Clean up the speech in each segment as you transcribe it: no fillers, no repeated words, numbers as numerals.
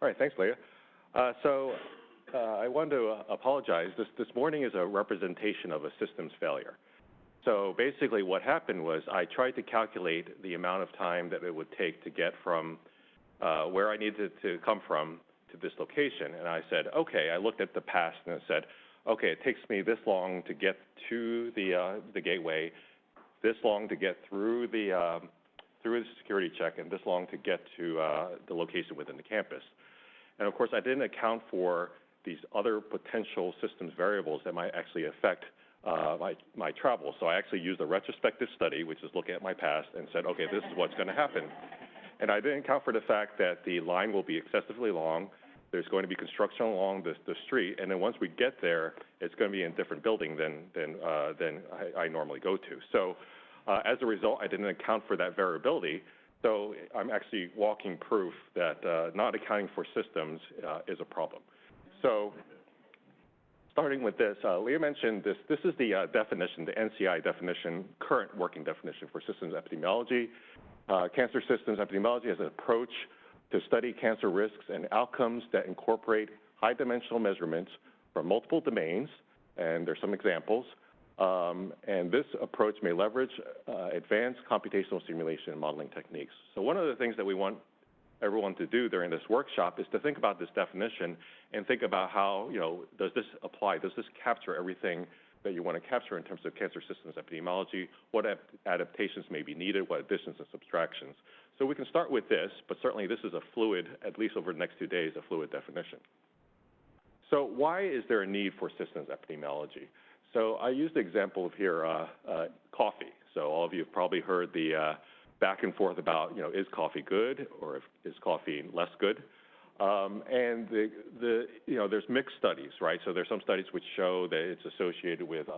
All right, thanks, Leah. I wanted to apologize. This morning is a representation of a systems failure. So basically what happened was I tried to calculate the amount of time that it would take to get from where I needed to come from to this location. And I said, okay, I looked at the past and it said, okay, it takes me this long to get to the gateway, this long to get through the security check, and this long to get to the location within the campus. And of course, I didn't account for these other potential systems variables that might actually affect my travel. So I actually used a retrospective study, which is looking at my past, and said, okay, this is what's going to happen. And I didn't account for the fact that the line will be excessively long. There's going to be construction along the street, and then once we get there, it's going to be in a different building than I normally go to. So as a result, I didn't account for that variability. So I'm actually walking proof that not accounting for systems is a problem. So starting with this, Leah mentioned this. This is the definition, the NCI definition, current working definition for systems epidemiology. Cancer systems epidemiology is an approach to study cancer risks and outcomes that incorporate high-dimensional measurements from multiple domains, and there's some examples. And this approach may leverage advanced computational simulation and modeling techniques. So one of the things that we want everyone to do during this workshop is to think about this definition and think about how, does this apply? Does this capture everything that you want to capture in terms of cancer systems epidemiology? What adaptations may be needed? What additions and subtractions? So we can start with this, but certainly this is a fluid, at least over the next 2 days, a fluid definition. So why is there a need for systems epidemiology? So I used the example of here, coffee. So all of you have probably heard the back and forth about, is coffee good or is coffee less good? And there's mixed studies, right? So there's some studies which show that it's associated with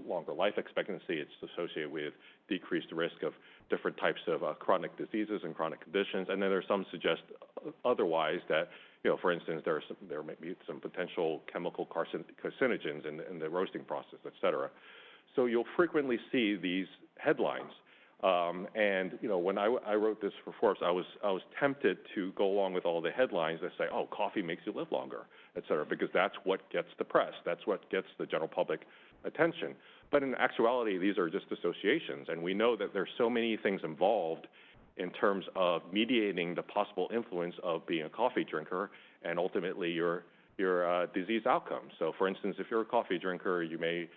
longer life expectancy. It's associated with decreased risk of different types of chronic diseases and chronic conditions. And then there's some suggest otherwise that, for instance, there may be some potential chemical carcinogens in the roasting process, et cetera. So you'll frequently see these headlines. When I wrote this for Forbes, I was tempted to go along with all the headlines that say, oh, coffee makes you live longer, et cetera, because that's what gets the press. That's what gets the general public attention. But in actuality, these are just associations. And we know that there's so many things involved in terms of mediating the possible influence of being a coffee drinker and ultimately your disease outcomes. So for instance, if you're a coffee drinker, you may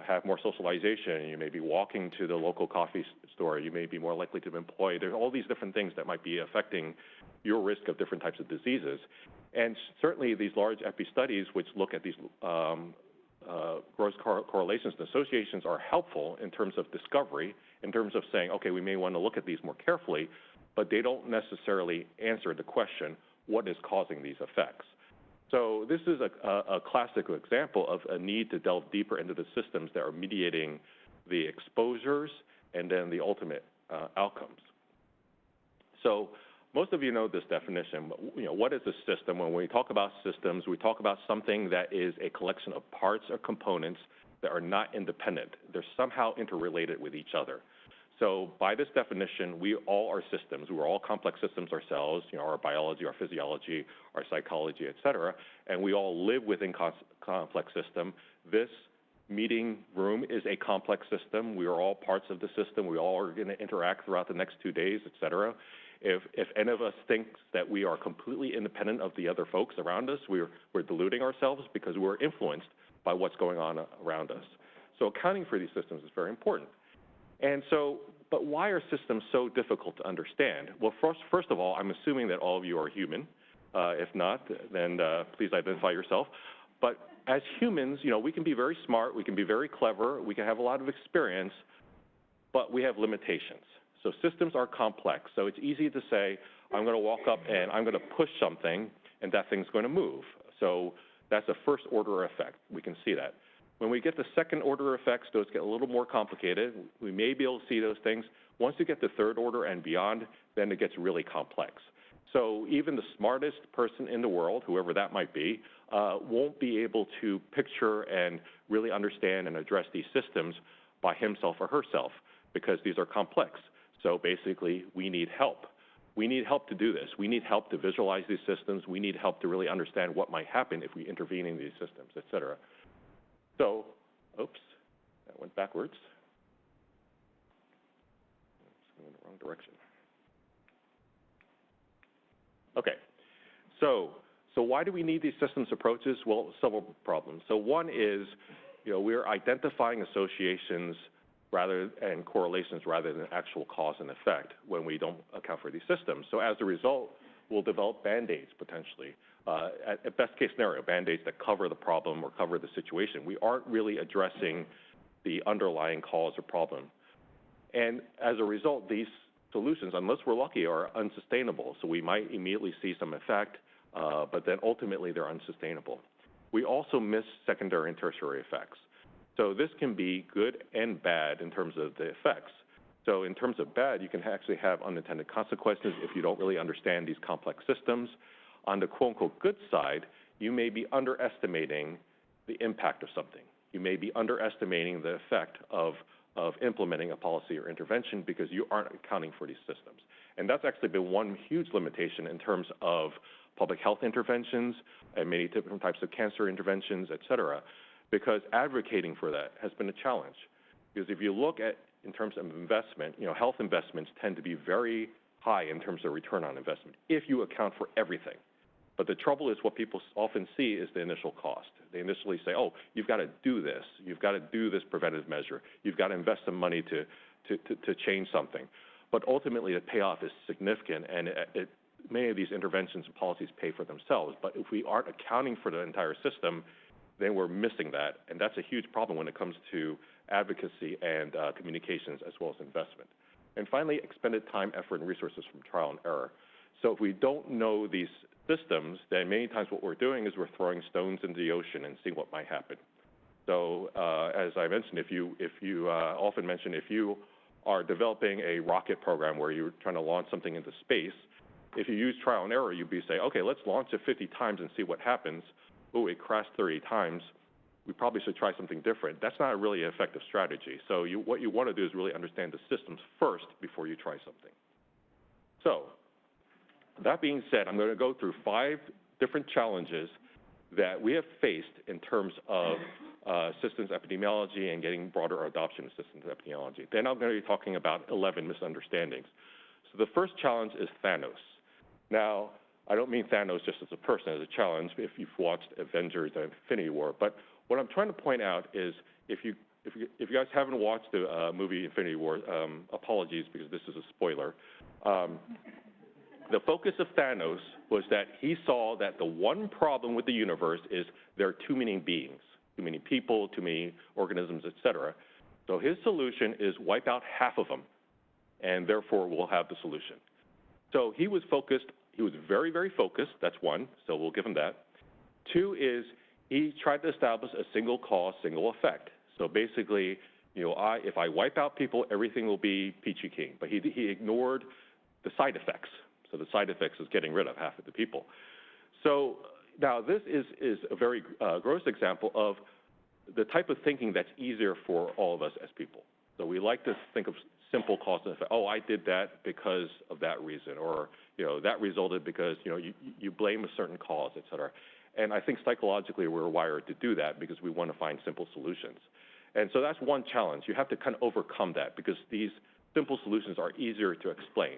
have more socialization, you may be walking to the local coffee store, you may be more likely to be employed. There's all these different things that might be affecting your risk of different types of diseases. And certainly these large epi studies which look at these gross correlations and associations are helpful in terms of discovery, in terms of saying, okay, we may want to look at these more carefully, but they don't necessarily answer the question, what is causing these effects? So this is a classic example of a need to delve deeper into the systems that are mediating the exposures and then the ultimate outcomes. So most of you know this definition. What is a system? When we talk about systems, we talk about something that is a collection of parts or components that are not independent. They're somehow interrelated with each other. So by this definition, we all are systems. We're all complex systems ourselves, our biology, our physiology, our psychology, et cetera, and we all live within complex system. This meeting room is a complex system. We are all parts of the system. We all are going to interact throughout the next 2 days, et cetera. If any of us thinks that we are completely independent of the other folks around us, we're deluding ourselves because we're influenced by what's going on around us. So accounting for these systems is very important. And so, but why are systems so difficult to understand? Well, first of all, I'm assuming that all of you are human. If not, then please identify yourself. But as humans, we can be very smart, we can be very clever, we can have a lot of experience, but we have limitations. So systems are complex. So it's easy to say, I'm going to walk up and I'm going to push something, and that thing's going to move. So that's a first order effect. We can see that. When we get to second order effects, those get a little more complicated. We may be able to see those things. Once you get to third order and beyond, then it gets really complex. So even the smartest person in the world, whoever that might be, won't be able to picture and really understand and address these systems by himself or herself because these are complex. So basically, we need help. we need help to do this. We need help to visualize these systems. We need help to really understand what might happen if we intervene in these systems, et cetera. So, oops, that went backwards. It's going in the wrong direction. Okay, so why do we need these systems approaches? Well, several problems. So one is, we're identifying associations and correlations rather than actual cause and effect when we don't account for these systems. So as a result, we'll develop Band-Aids potentially. At best case scenario, Band-Aids that cover the problem or cover the situation. We aren't really addressing the underlying cause or problem. And as a result, these solutions, unless we're lucky, are unsustainable. So we might immediately see some effect, but then ultimately they're unsustainable. We also miss secondary and tertiary effects. So this can be good and bad in terms of the effects. So in terms of bad, you can actually have unintended consequences if you don't really understand these complex systems. On the quote-unquote good side, you may be underestimating the impact of something. You may be underestimating the effect of implementing a policy or intervention because you aren't accounting for these systems. And that's actually been one huge limitation in terms of public health interventions and many different types of cancer interventions, et cetera, because advocating for that has been a challenge. Because if you look at, in terms of investment, health investments tend to be very high in terms of return on investment if you account for everything. But the trouble is what people often see is the initial cost. They initially say, oh, you've got to do this. You've got to do this preventive measure. You've got to invest some money to change something. But ultimately, the payoff is significant, and many of these interventions and policies pay for themselves. But if we aren't accounting for the entire system, then we're missing that. And that's a huge problem when it comes to advocacy and communications as well as investment. And finally, expended time, effort, and resources from trial and error. So if we don't know these systems, then many times what we're doing is we're throwing stones into the ocean and seeing what might happen. So as I mentioned, if you often mention, if you are developing a rocket program where you're trying to launch something into space, if you use trial and error, you'd be say, okay, let's launch it 50 times and see what happens. Oh, it crashed 30 times. We probably should try something different. That's not a really effective strategy. So what you want to do is really understand the systems first before you try something. So that being said, I'm going to go through 5 different challenges that we have faced in terms of systems epidemiology and getting broader adoption of systems epidemiology. Then I'm going to be talking about 11 misunderstandings. So the first challenge is Thanos. Now, I don't mean Thanos just as a person, as a challenge, if you've watched Avengers and Infinity War. But what I'm trying to point out is if you guys haven't watched the movie Infinity War, apologies because this is a spoiler. The focus of Thanos was that he saw that the one problem with the universe is there are too many beings, too many people, too many organisms, et cetera. So his solution is wipe out half of them, and therefore we'll have the solution. So he was focused. He was very, very focused. That's one, so we'll give him that. 2 is he tried to establish a single cause, single effect. So basically, if I wipe out people, everything will be peachy keen. But he ignored the side effects. So the side effects is getting rid of half of the people. So now this is a very gross example of the type of thinking that's easier for all of us as people. So we like to think of simple cause and effect. Oh, I did that because of that reason, or that resulted because you blame a certain cause, et cetera. And I think psychologically we're wired to do that because we want to find simple solutions. And so that's one challenge. You have to kind of overcome that because these simple solutions are easier to explain.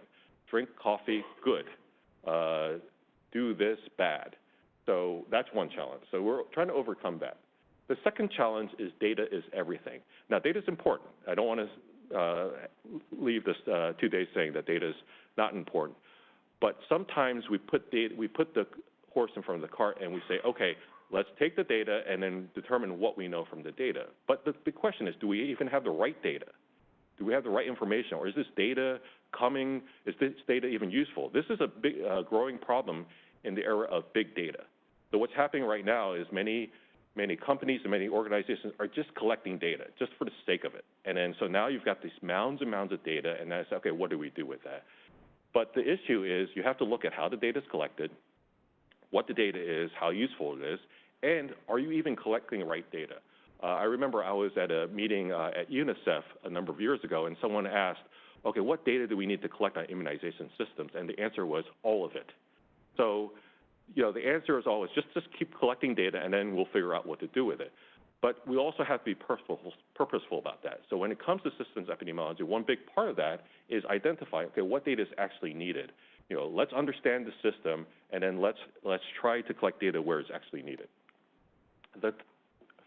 Drink coffee, good. Do this, bad. So that's one challenge. So we're trying to overcome that. The second challenge is data is everything. Now, data is important. I don't want to leave this 2 days saying that data is not important. But sometimes we put the horse in front of the cart and we say, okay, let's take the data and then determine what we know from the data. But the question is, do we even have the right data? Do we have the right information, or is this data coming? Is this data even useful? This is a big growing problem in the era of big data. So what's happening right now is many companies and many organizations are just collecting data just for the sake of it. And then so now you've got these mounds and mounds of data, and that's okay, what do we do with that? But the issue is you have to look at how the data is collected, what the data is, how useful it is, and are you even collecting the right data? I remember I was at a meeting at UNICEF a number of years ago, and someone asked, okay, what data do we need to collect on immunization systems? And the answer was all of it. So, the answer is always just keep collecting data and then we'll figure out what to do with it. But we also have to be purposeful about that. So when it comes to systems epidemiology, one big part of that is identifying, okay, what data is actually needed. Let's understand the system, and then let's try to collect data where it's actually needed. The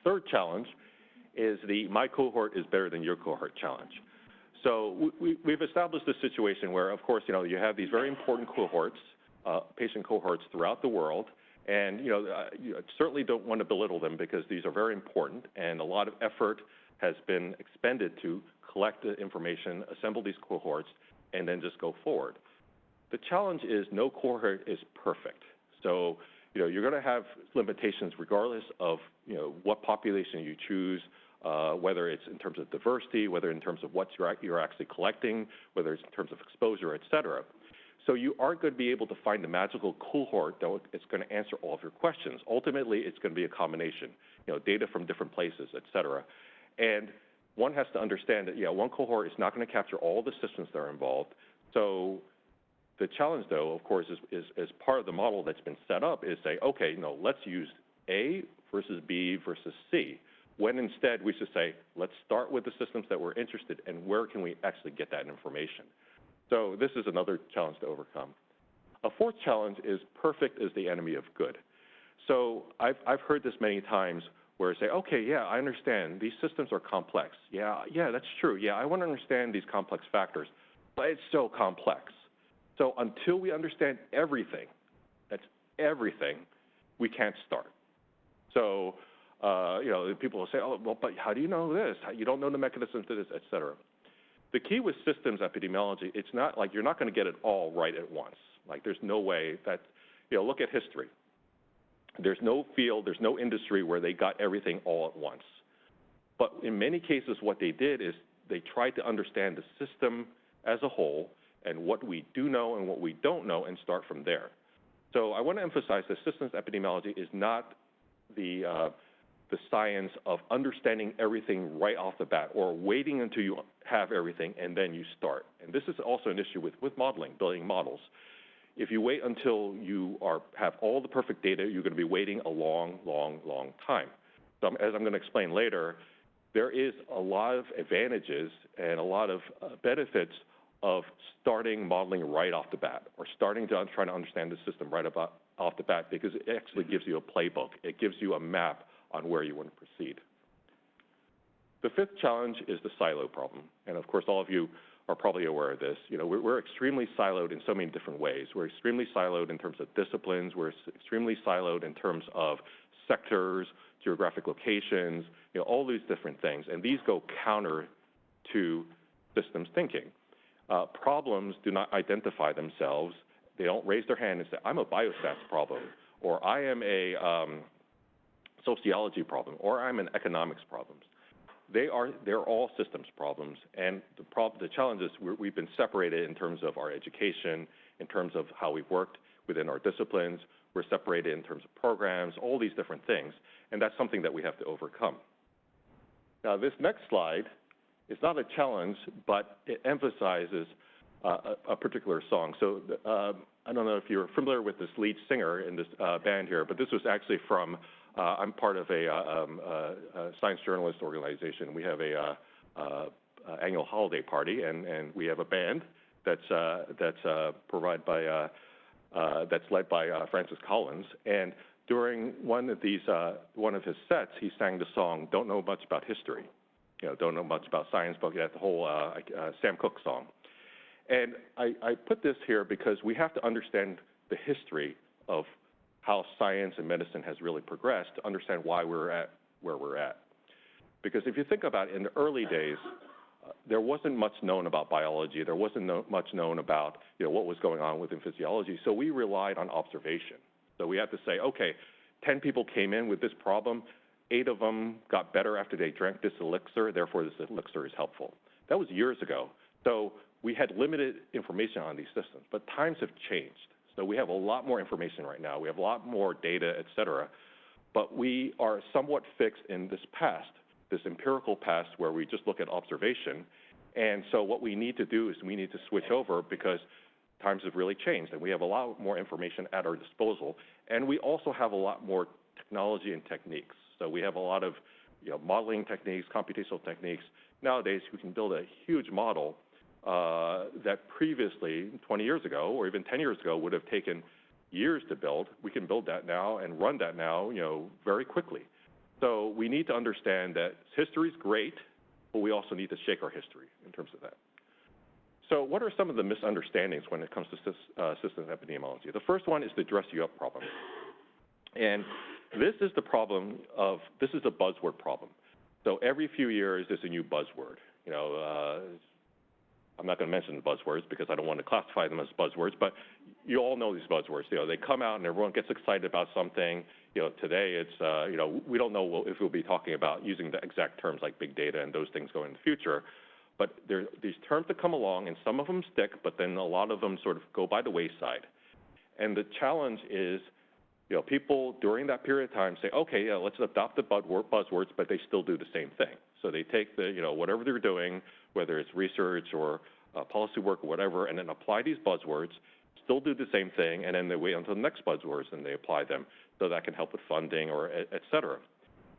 third challenge is the my cohort is better than your cohort challenge. So we've established a situation where, of course, you have these very important cohorts, patient cohorts throughout the world, and you certainly don't want to belittle them because these are very important, and a lot of effort has been expended to collect the information, assemble these cohorts, and then just go forward. The challenge is no cohort is perfect. So you're going to have limitations regardless of what population you choose, whether it's in terms of diversity, whether in terms of what you're actually collecting, whether it's in terms of exposure, et cetera. So you aren't going to be able to find the magical cohort that is going to answer all of your questions. Ultimately, it's going to be a combination, data from different places, et cetera. And one has to understand that, one cohort is not going to capture all the systems that are involved. So the challenge, though, of course, is part of the model that's been set up is say, okay, let's use A versus B versus C, when instead we should say, let's start with the systems that we're interested in, and where can we actually get that information? So this is another challenge to overcome. A fourth challenge is perfect is the enemy of good. So I've heard this many times where I say, okay, yeah, I understand. These systems are complex. Yeah, that's true. Yeah, I want to understand these complex factors, but it's so complex. So until we understand everything, that's everything, we can't start. So, people will say, oh, well, but how do you know this? You don't know the mechanisms to this, et cetera. The key with systems epidemiology, it's not like you're not going to get it all right at once. Like there's no way that, look at history. There's no field, there's no industry where they got everything all at once. But in many cases, what they did is they tried to understand the system as a whole and what we do know and what we don't know and start from there. So I want to emphasize that systems epidemiology is not the science of understanding everything right off the bat or waiting until you have everything and then you start. And this is also an issue with modeling, building models. If you wait until you have all the perfect data, you're going to be waiting a long, long, long time. So as I'm going to explain later, there is a lot of advantages and a lot of benefits of starting modeling right off the bat or starting to try to understand the system right off the bat because it actually gives you a playbook. It gives you a map on where you want to proceed. The fifth challenge is the silo problem. And of course, all of you are probably aware of this. We're extremely siloed in so many different ways. We're extremely siloed in terms of disciplines. We're extremely siloed in terms of sectors, geographic locations, all these different things. And these go counter to systems thinking. Problems do not identify themselves. They don't raise their hand and say, I'm a biostats problem, or I am a sociology problem, or I'm an economics problem. They're all systems problems, and the challenge is we've been separated in terms of our education, in terms of how we've worked within our disciplines. We're separated in terms of programs, all these different things, and that's something that we have to overcome. Now, this next slide is not a challenge, but it emphasizes a particular song. So I don't know if you're familiar with this lead singer in this band here, but this was actually from I'm part of a science journalist organization. We have a annual holiday party, and we have a band that's provided by that's led by Francis Collins. And during one of his sets, he sang the song "Don't Know Much About History." Don't know much about science, but that's the whole Sam Cooke song. And I put this here because we have to understand the history of how science and medicine has really progressed to understand why we're at where we're at. Because if you think about it, in the early days, there wasn't much known about biology. There wasn't much known about what was going on within physiology. So we relied on observation. So we had to say, okay, 10 people came in with this problem. 8 of them got better after they drank this elixir. Therefore, this elixir is helpful. That was years ago. So we had limited information on these systems. But times have changed. So we have a lot more information right now. We have a lot more data, et cetera. But we are somewhat fixed in this past, this empirical past where we just look at observation. And so what we need to do is we need to switch over because times have really changed and we have a lot more information at our disposal. And we also have a lot more technology and techniques. So we have a lot of modeling techniques, computational techniques. Nowadays, we can build a huge model that previously, 20 years ago or even 10 years ago, would have taken years to build. We can build that now and run that now, very quickly. So we need to understand that history is great, but we also need to shake our history in terms of that. So what are some of the misunderstandings when it comes to systems epidemiology? The first one is the dress you up problem. And this is the problem of, this is a buzzword problem. So every few years, there's a new buzzword. I'm not going to mention the buzzwords because I don't want to classify them as buzzwords, but you all know these buzzwords. They come out and everyone gets excited about something. Today it's, we don't know if we'll be talking about using the exact terms like big data and those things going in the future. But there are these terms that come along and some of them stick, but then a lot of them sort of go by the wayside. And the challenge is, people during that period of time say, okay, yeah, let's adopt the buzzwords, but they still do the same thing. So they take the, whatever they're doing, whether it's research or policy work or whatever, and then apply these buzzwords, still do the same thing, and then they wait until the next buzzwords and they apply them. So that can help with funding or et cetera.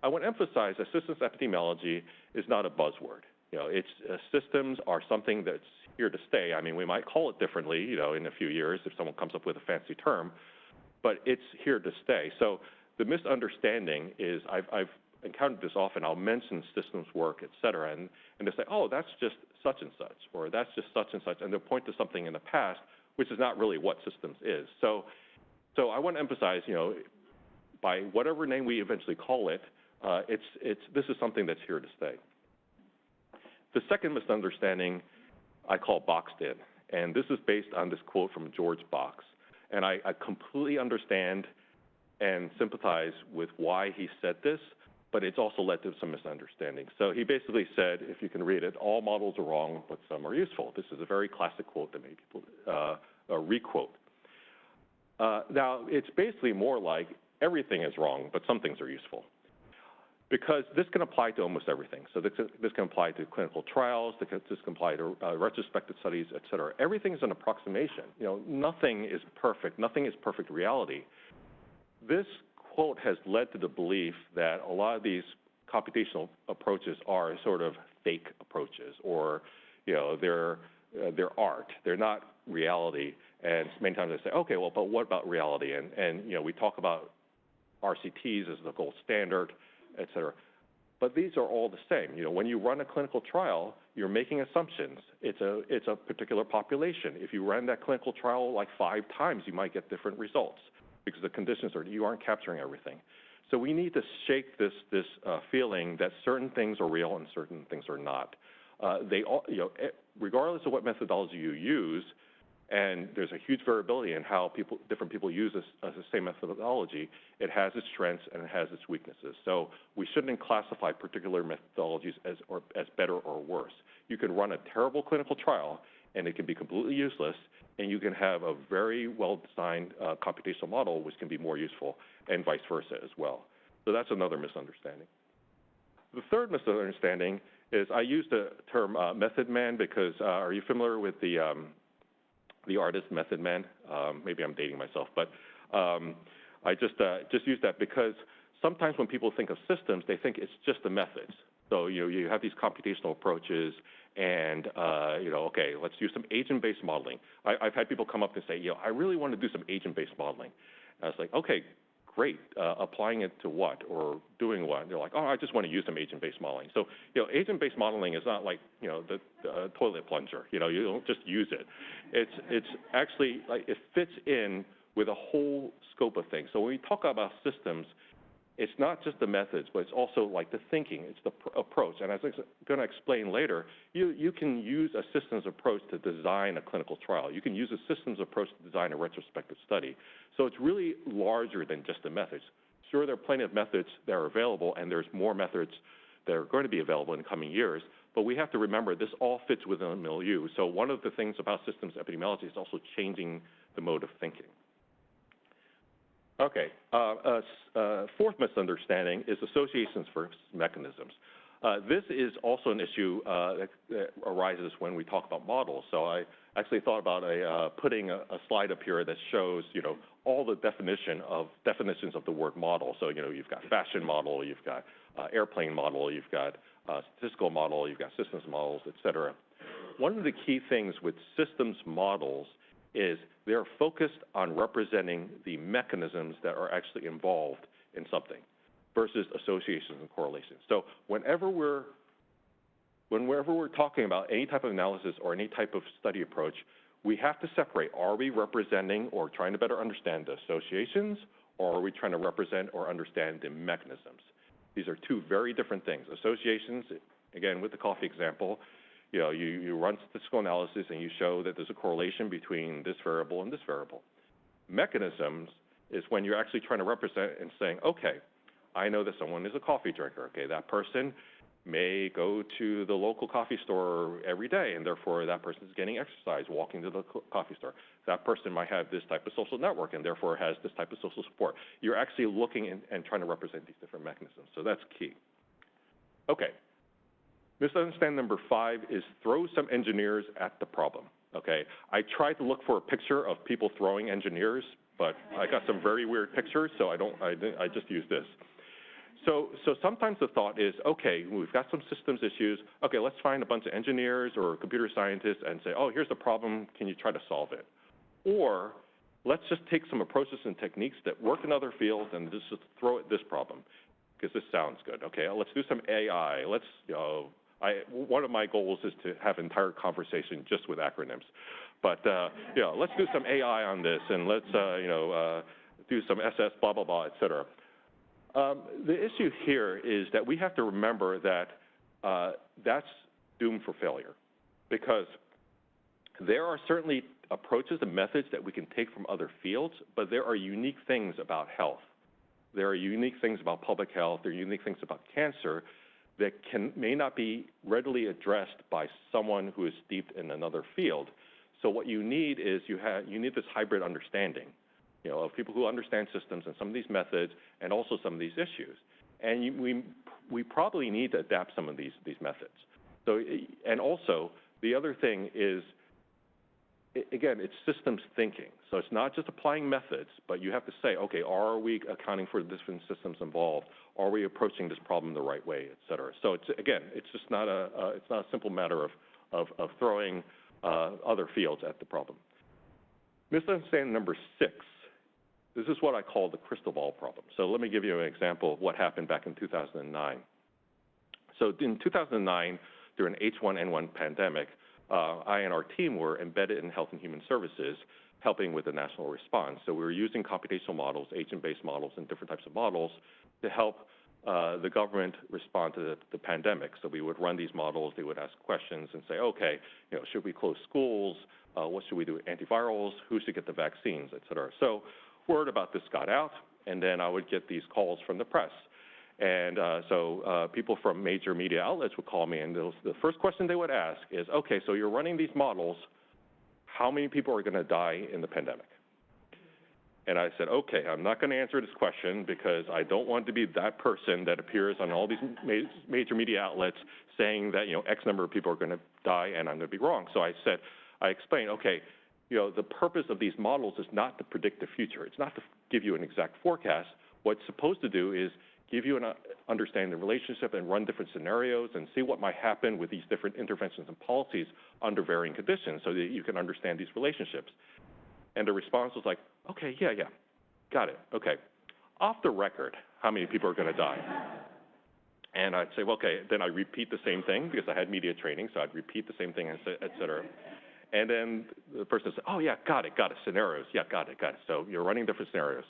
I want to emphasize that systems epidemiology is not a buzzword. Systems are something that's here to stay. I mean, we might call it differently, in a few years if someone comes up with a fancy term, but it's here to stay. So the misunderstanding is, I've encountered this often. I'll mention systems work, et cetera, and they say, oh, that's just such and such, or that's just such and such, and they'll point to something in the past, which is not really what systems is. So I want to emphasize, by whatever name we eventually call it, this is something that's here to stay. The second misunderstanding I call boxed in, and this is based on this quote from George Box. And I completely understand and sympathize with why he said this, but it's also led to some misunderstandings. So he basically said, if you can read it, all models are wrong, but some are useful. This is a very classic quote that many people requote. Now, it's basically more like everything is wrong, but some things are useful. Because this can apply to almost everything. So this can apply to clinical trials, this can apply to retrospective studies, et cetera. Everything is an approximation. Nothing is perfect. Nothing is perfect reality. This quote has led to the belief that a lot of these computational approaches are sort of fake approaches, or they're art. They're not reality. And many times I say, okay, well, but what about reality? And we talk about RCTs as the gold standard, et cetera. But these are all the same. When you run a clinical trial, you're making assumptions. It's a particular population. If you run that clinical trial like 5 times, you might get different results because the conditions you aren't capturing everything. So we need to shake this feeling that certain things are real and certain things are not. Regardless of what methodology you use, and there's a huge variability in how different people use the same methodology. It has its strengths and it has its weaknesses. So we shouldn't classify particular methodologies as better or worse. You can run a terrible clinical trial and it can be completely useless, and you can have a very well-designed computational model which can be more useful, and vice versa as well. So that's another misunderstanding. The third misunderstanding is I use the term method man because are you familiar with the artist Method Man? Maybe I'm dating myself, but I just use that because sometimes when people think of systems, they think it's just the methods. So you have these computational approaches, and okay, let's do some agent-based modeling. I've had people come up and say, I really want to do some agent-based modeling. And I was like, okay, great. Applying it to what or doing what? And they're like, oh, I just want to use some agent-based modeling. So agent-based modeling is not like the toilet plunger. You don't just use it. It's actually like it fits in with a whole scope of things. So when we talk about systems, it's not just the methods, but it's also like the thinking. It's the approach. And as I'm going to explain later, you can use a systems approach to design a clinical trial. You can use a systems approach to design a retrospective study. So it's really larger than just the methods. Sure, there are plenty of methods that are available, and there's more methods that are going to be available in the coming years. But we have to remember this all fits within a milieu. So one of the things about systems epidemiology is also changing the mode of thinking. Okay, fourth misunderstanding is associations versus mechanisms. This is also an issue that arises when we talk about models. So I actually thought about putting a slide up here that shows, all the definitions of the word model. So, you've got fashion model, you've got airplane model, you've got statistical model, you've got systems models, et cetera. One of the key things with systems models is they're focused on representing the mechanisms that are actually involved in something versus associations and correlations. So whenever we're talking about any type of analysis or any type of study approach, we have to separate, are we representing or trying to better understand the associations, or are we trying to represent or understand the mechanisms? These are two very different things. Associations, again, with the coffee example, you run statistical analysis and you show that there's a correlation between this variable and this variable. Mechanisms is when you're actually trying to represent and saying, okay, I know that someone is a coffee drinker. Okay, that person may go to the local coffee store every day, and therefore that person is getting exercise walking to the coffee store. That person might have this type of social network, and therefore has this type of social support. You're actually looking and trying to represent these different mechanisms, so that's key. Okay, misunderstanding number 5 is throw some engineers at the problem. Okay, I tried to look for a picture of people throwing engineers, but I got some very weird pictures, so I just used this. So sometimes the thought is, okay, we've got some systems issues. Okay, let's find a bunch of engineers or computer scientists and say, oh, here's the problem. Can you try to solve it? Or let's just take some approaches and techniques that work in other fields and just throw at this problem because this sounds good. Okay, let's do some AI. One of my goals is to have an entire conversation just with acronyms. But let's do some AI on this, and let's do some SS blah blah blah, et cetera. The issue here is that we have to remember that that's doomed for failure, because there are certainly approaches and methods that we can take from other fields, but there are unique things about health. There are unique things about public health. There are unique things about cancer that may not be readily addressed by someone who is steeped in another field. So what you need is you need this hybrid understanding, of people who understand systems and some of these methods and also some of these issues. And we probably need to adapt some of these methods. So, and also, the other thing is, again, it's systems thinking. So it's not just applying methods, but you have to say, okay, are we accounting for the different systems involved? Are we approaching this problem the right way, et cetera? So it's just not a simple matter of throwing other fields at the problem. Misunderstanding number 6. This is what I call the crystal ball problem. So let me give you an example of what happened back in 2009. So in 2009, during H1N1 pandemic, I and our team were embedded in Health and Human Services, helping with the national response. So we were using computational models, agent-based models, and different types of models to help the government respond to the pandemic. So we would run these models, they would ask questions and say, okay, should we close schools? What should we do with antivirals? Who should get the vaccines, et cetera? So word about this got out, and then I would get these calls from the press. And so people from major media outlets would call me, and the first question they would ask is, okay, so you're running these models, how many people are going to die in the pandemic? And I said, okay, I'm not going to answer this question because I don't want to be that person that appears on all these major media outlets saying that, X number of people are going to die and I'm going to be wrong. So I explained, okay, the purpose of these models is not to predict the future. It's not to give you an exact forecast. What it's supposed to do is give you an understanding of the relationship and run different scenarios and see what might happen with these different interventions and policies under varying conditions so that you can understand these relationships. And the response was like, okay, yeah, got it, okay. Off the record, how many people are going to die? And I'd say, well, okay, then I repeat the same thing because I had media training, so I'd repeat the same thing, et cetera. And then the person said, oh, yeah, got it, scenarios, yeah, got it. So you're running different scenarios.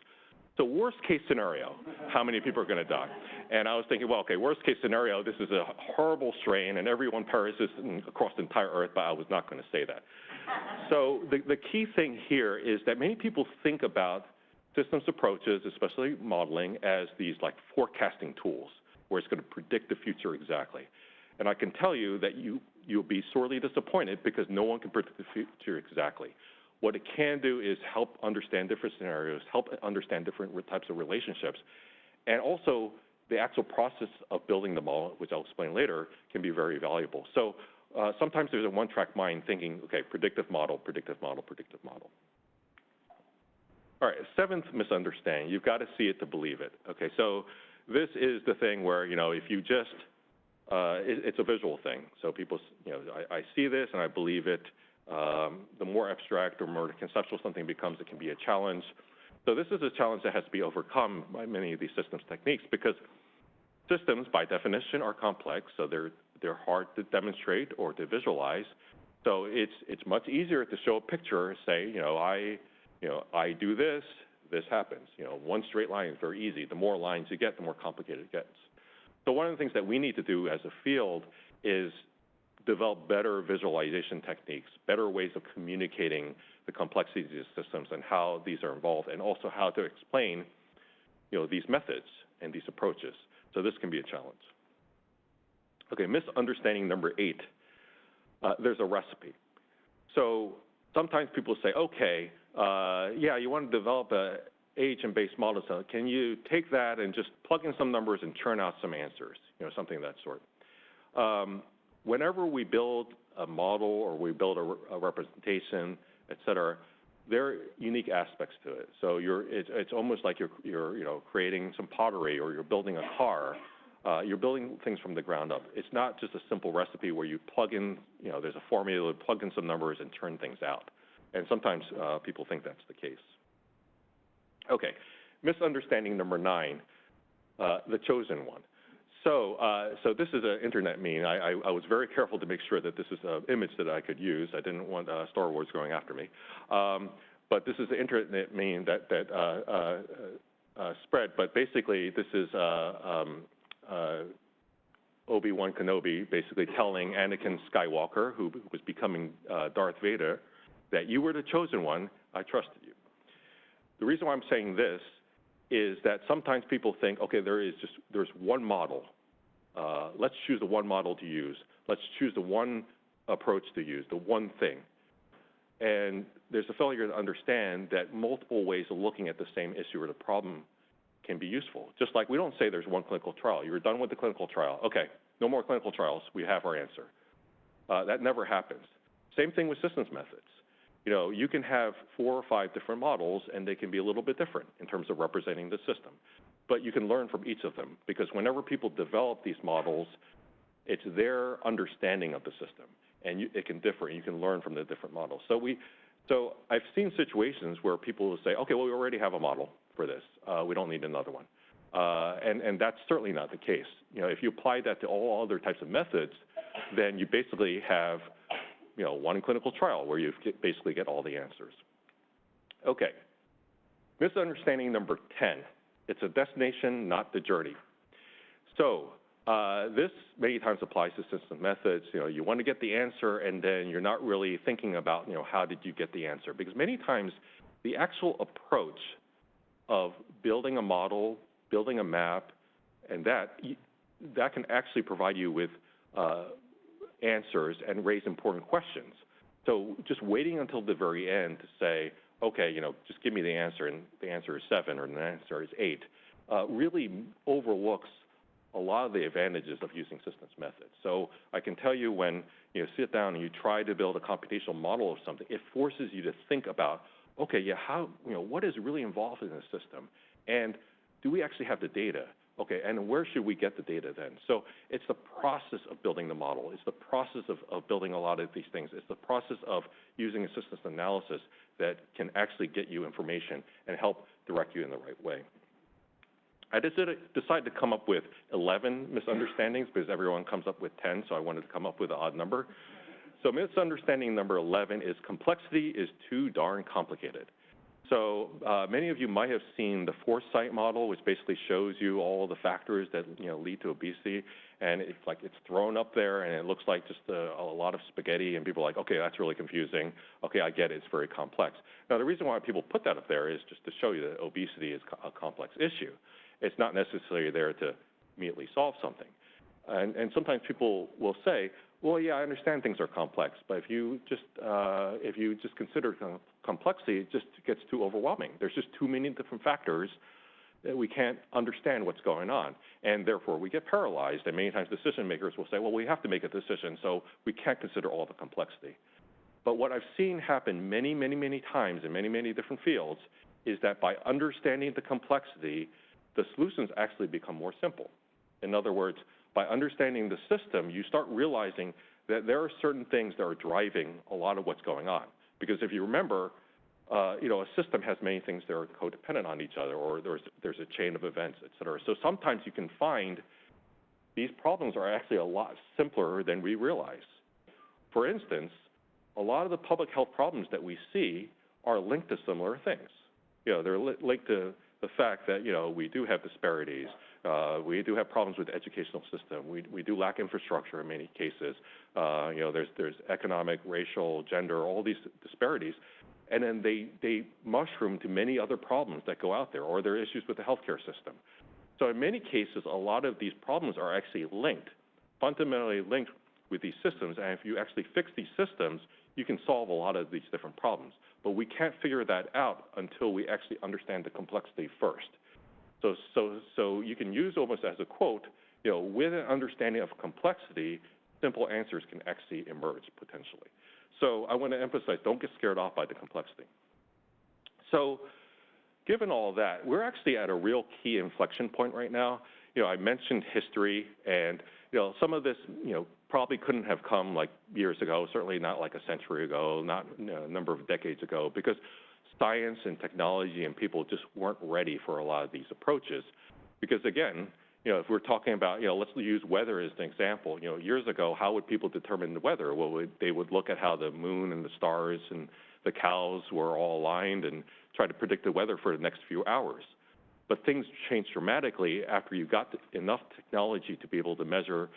So worst case scenario, how many people are going to die? And I was thinking, well, okay, worst case scenario, this is a horrible strain and everyone perishes across the entire earth, but I was not going to say that. So the key thing here is that many people think about systems approaches, especially modeling, as these like forecasting tools where it's going to predict the future exactly. And I can tell you that you'll be sorely disappointed because no one can predict the future exactly. What it can do is help understand different scenarios, help understand different types of relationships, and also the actual process of building the model, which I'll explain later, can be very valuable. So sometimes there's a one-track mind thinking, okay, predictive model, predictive model, predictive model. All right, seventh misunderstanding, you've got to see it to believe it. Okay, so this is the thing where, if you just, it's a visual thing. So people, I see this and I believe it. The more abstract or more conceptual something becomes, it can be a challenge. So this is a challenge that has to be overcome by many of these systems techniques, because systems, by definition, are complex. So they're hard to demonstrate or to visualize. So it's much easier to show a picture, say, I do this, this happens. One straight line is very easy. The more lines you get, the more complicated it gets. So one of the things that we need to do as a field is develop better visualization techniques, better ways of communicating the complexities of systems and how these are involved, and also how to explain, these methods and these approaches. So this can be a challenge. Okay, misunderstanding number 8. There's a recipe. So sometimes people say, okay, yeah, you want to develop a agent-based model, so can you take that and just plug in some numbers and churn out some answers, something of that sort. Whenever we build a model or we build a representation, et cetera, there are unique aspects to it. So it's almost like you're creating some pottery, or you're building a car. You're building things from the ground up. It's not just a simple recipe where you plug in, there's a formula, plug in some numbers and churn things out. And sometimes people think that's the case. Okay, misunderstanding number 9, the chosen one. So this is an internet meme. I was very careful to make sure that this is an image that I could use. I didn't want Star Wars going after me. But this is the internet meme that spread. But basically, this is Obi-Wan Kenobi basically telling Anakin Skywalker, who was becoming Darth Vader, that you were the chosen one, I trusted you. The reason why I'm saying this is that sometimes people think, okay, there's one model. Let's choose the one model to use. Let's choose the one approach to use, the one thing. And there's a failure to understand that multiple ways of looking at the same issue or the problem can be useful. Just like we don't say there's one clinical trial. You're done with the clinical trial. Okay, no more clinical trials. We have our answer. That never happens. Same thing with systems methods. You can have 4 or 5 different models, and they can be a little bit different in terms of representing the system. But you can learn from each of them, because whenever people develop these models, it's their understanding of the system, and it can differ, and you can learn from the different models. So I've seen situations where people will say, okay, well, we already have a model for this. We don't need another one. And that's certainly not the case. If you apply that to all other types of methods, then you basically have one clinical trial where you basically get all the answers. Okay, misunderstanding number 10. It's a destination, not the journey. So this many times applies to system methods. You want to get the answer, and then you're not really thinking about, how did you get the answer? Because many times the actual approach of building a model, building a map, and that can actually provide you with answers and raise important questions. So just waiting until the very end to say, okay, just give me the answer, and the answer is 7 or the answer is 8, really overlooks a lot of the advantages of using systems methods. So I can tell you, when you sit down and you try to build a computational model of something, it forces you to think about, okay, yeah, what is really involved in this system, and do we actually have the data? Okay, and where should we get the data then? So it's the process of building the model. It's the process of building a lot of these things. It's the process of using a systems analysis that can actually get you information and help direct you in the right way. I decided to come up with 11 misunderstandings because everyone comes up with 10, so I wanted to come up with an odd number. So misunderstanding number 11 is complexity is too darn complicated. So many of you might have seen the foresight model, which basically shows you all the factors that lead to obesity, and it's thrown up there, and it looks like just a lot of spaghetti, and people are like, okay, that's really confusing. Okay, I get it, it's very complex. Now the reason why people put that up there is just to show you that obesity is a complex issue. It's not necessarily there to immediately solve something. And sometimes people will say, well, yeah, I understand things are complex, but if you just consider complexity, it just gets too overwhelming. There's just too many different factors we can't understand what's going on, and therefore we get paralyzed. And many times decision makers will say, well, we have to make a decision, so we can't consider all the complexity. But what I've seen happen many, many, many times in many, many different fields is that by understanding the complexity, the solutions actually become more simple. In other words, by understanding the system, you start realizing that there are certain things that are driving a lot of what's going on. Because if you remember, a system has many things that are codependent on each other, or there's a chain of events, et cetera. So sometimes you can find these problems are actually a lot simpler than we realize. For instance, a lot of the public health problems that we see are linked to similar things. They're linked to the fact that, we do have disparities. We do have problems with the educational system. We do lack infrastructure in many cases. There's economic, racial, gender, all these disparities. And then they mushroom to many other problems that go out there, or there are issues with the healthcare system. So in many cases, a lot of these problems are actually linked, fundamentally linked with these systems. And if you actually fix these systems, you can solve a lot of these different problems. But we can't figure that out until we actually understand the complexity first. So you can use almost as a quote, with an understanding of complexity, simple answers can actually emerge potentially. So I want to emphasize, don't get scared off by the complexity. So given all of that, we're actually at a real key inflection point right now. I mentioned history, and some of this, probably couldn't have come like years ago, certainly not like a century ago, not a number of decades ago, because science and technology and people just weren't ready for a lot of these approaches. Because again, if we're talking about, let's use weather as an example. Years ago, how would people determine the weather? Well, they would look at how the moon and the stars and the cows were all aligned and try to predict the weather for the next few hours. But things changed dramatically after you got enough technology to be able to measure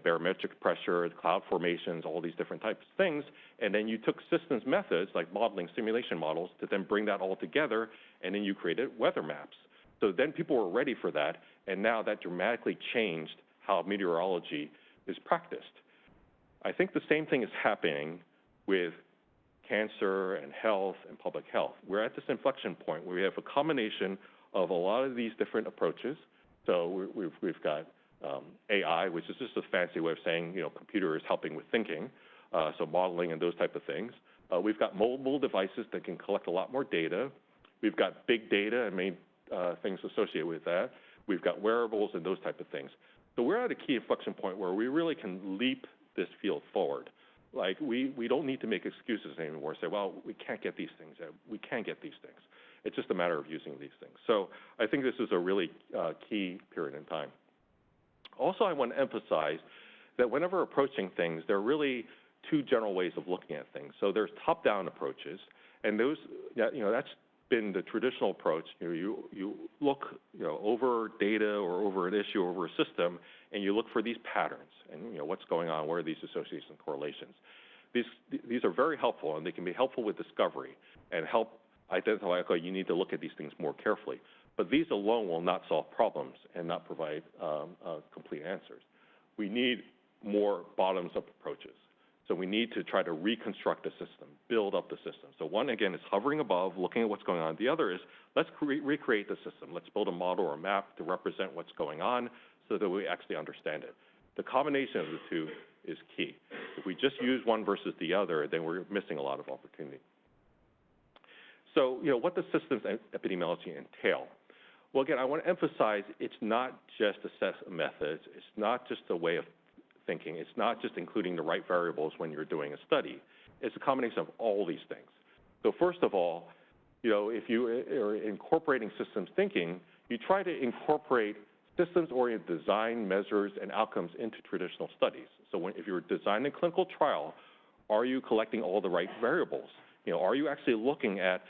barometric pressure, cloud formations, all these different types of things, and then you took systems methods like modeling, simulation models, to then bring that all together, and then you created weather maps. So then people were ready for that, and now that dramatically changed how meteorology is practiced. I think the same thing is happening with cancer and health and public health. We're at this inflection point where we have a combination of a lot of these different approaches. So we've got AI, which is just a fancy way of saying, computers helping with thinking, so modeling and those type of things. We've got mobile devices that can collect a lot more data. We've got big data and many things associated with that. We've got wearables and those type of things. So we're at a key inflection point where we really can leap this field forward. Like, we don't need to make excuses anymore, say, well, we can't get these things. We can get these things. It's just a matter of using these things. So I think this is a really key period in time. Also, I want to emphasize that whenever approaching things, there are really two general ways of looking at things. So there's top-down approaches, and those, that's been the traditional approach. You look, over data or over an issue, over a system, and you look for these patterns and what's going on, where are these associations and correlations. These are very helpful, and they can be helpful with discovery and help identify, okay, you need to look at these things more carefully. But these alone will not solve problems and not provide complete answers. We need more bottoms-up approaches. So we need to try to reconstruct the system, build up the system. So one, again, is hovering above, looking at what's going on. The other is, let's recreate the system. Let's build a model or a map to represent what's going on so that we actually understand it. The combination of the two is key. If we just use one versus the other, then we're missing a lot of opportunity. So, what does systems epidemiology entail? Well, again, I want to emphasize it's not just a set of methods. It's not just a way of thinking. It's not just including the right variables when you're doing a study. It's a combination of all these things. So first of all, if you are incorporating systems thinking, you try to incorporate systems-oriented design, measures, and outcomes into traditional studies. So if you're designing a clinical trial, are you collecting all the right variables? Are you actually looking at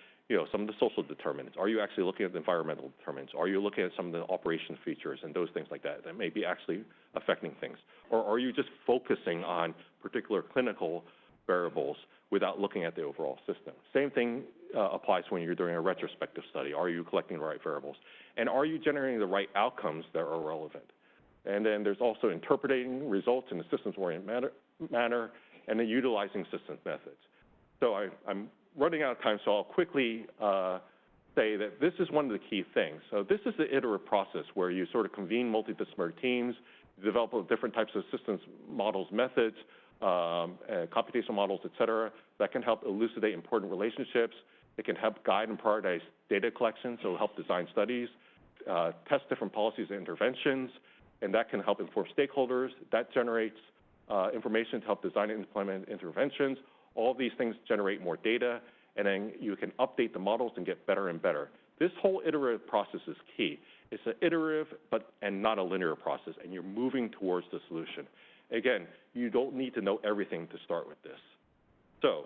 some of the social determinants? Are you actually looking at the environmental determinants? Are you looking at some of the operation features and those things like that that may be actually affecting things? Or are you just focusing on particular clinical variables without looking at the overall system? Same thing applies when you're doing a retrospective study. Are you collecting the right variables? And are you generating the right outcomes that are relevant? And then there's also interpreting results in a systems-oriented manner and then utilizing systems methods. So I'm running out of time, so I'll quickly say that this is one of the key things. So this is the iterative process where you sort of convene multidisciplinary teams, develop different types of systems, models, methods, computational models, et cetera, that can help elucidate important relationships. It can help guide and prioritize data collection, so help design studies, test different policies and interventions, and that can help inform stakeholders. That generates information to help design and implement interventions. All of these things generate more data, and then you can update the models and get better and better. This whole iterative process is key. It's an iterative and not a linear process, and you're moving towards the solution. Again, you don't need to know everything to start with this. So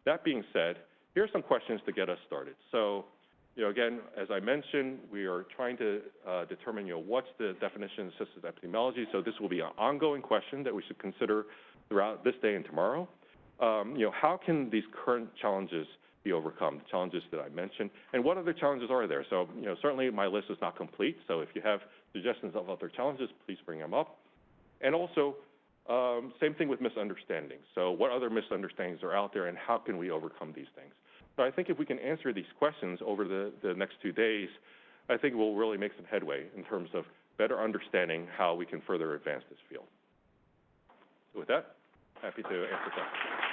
that being said, here are some questions to get us started. So, again, as I mentioned, we are trying to determine, what's the definition of systems epidemiology. So this will be an ongoing question that we should consider throughout this day and tomorrow. How can these current challenges be overcome, the challenges that I mentioned, and what other challenges are there? So, certainly my list is not complete, so if you have suggestions of other challenges, please bring them up. And also, same thing with misunderstandings. So what other misunderstandings are out there, and how can we overcome these things? So I think if we can answer these questions over the next 2 days, I think we'll really make some headway in terms of better understanding how we can further advance this field. So with that, happy to answer questions.